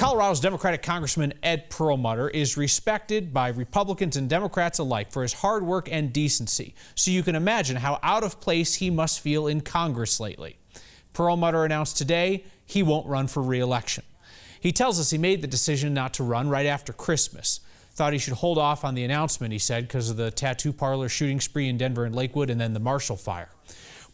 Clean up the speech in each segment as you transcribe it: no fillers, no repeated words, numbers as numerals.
Colorado's Democratic Congressman Ed Perlmutter is respected by Republicans and Democrats alike for his hard work and decency. So you can imagine how out of place he must feel in Congress lately. Perlmutter announced today he won't run for re-election. He tells us he made the decision not to run right after Christmas. Thought he should hold off on the announcement, he said, because of the tattoo parlor shooting spree in Denver and Lakewood and then the Marshall fire.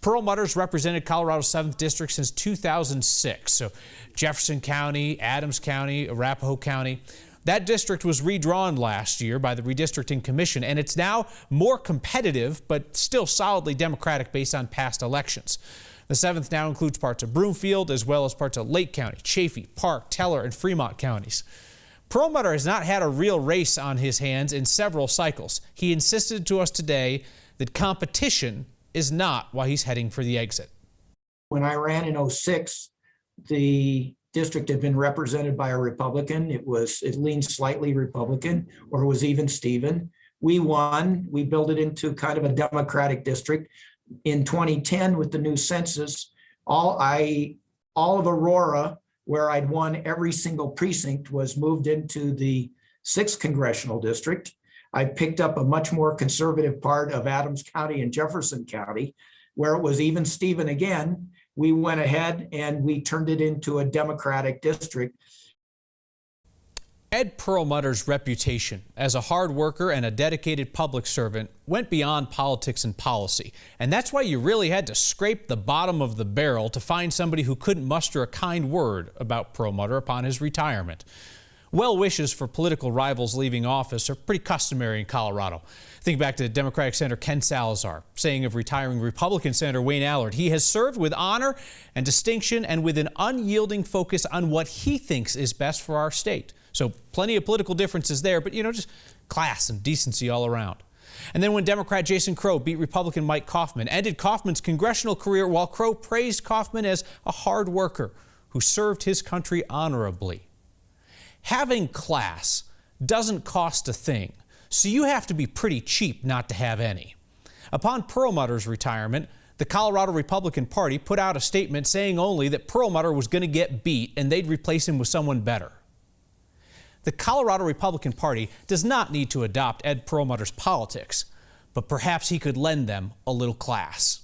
Perlmutter's represented Colorado's 7th District since 2006. So Jefferson County, Adams County, Arapahoe County. That district was redrawn last year by the Redistricting Commission, and it's now more competitive, but still solidly Democratic based on past elections. The 7th now includes parts of Broomfield, as well as parts of Lake County, Chaffee, Park, Teller, and Fremont counties. Perlmutter has not had a real race on his hands in several cycles. He insisted to us today that competition is not why he's heading for the exit. When I ran in '06, the district had been represented by a Republican. It leaned slightly Republican, or it was even Steven. We won. We built it into kind of a Democratic district. In 2010, with the new census, all of Aurora, where I'd won every single precinct, was moved into the 6th Congressional District. I picked up a much more conservative part of Adams County and Jefferson County, where it was even Steven again. We went ahead and we turned it into a Democratic district. Ed Perlmutter's reputation as a hard worker and a dedicated public servant went beyond politics and policy. And that's why you really had to scrape the bottom of the barrel to find somebody who couldn't muster a kind word about Perlmutter upon his retirement. Well wishes for political rivals leaving office are pretty customary in Colorado. Think back to Democratic Senator Ken Salazar saying of retiring Republican Senator Wayne Allard, he has served with honor and distinction and with an unyielding focus on what he thinks is best for our state. So plenty of political differences there, but just class and decency all around. And then when Democrat Jason Crow beat Republican Mike Kaufman, ended Kaufman's congressional career while Crow praised Kaufman as a hard worker who served his country honorably. Having class doesn't cost a thing, so you have to be pretty cheap not to have any. Upon Perlmutter's retirement, the Colorado Republican Party put out a statement saying only that Perlmutter was going to get beat and they'd replace him with someone better. The Colorado Republican Party does not need to adopt Ed Perlmutter's politics, but perhaps he could lend them a little class.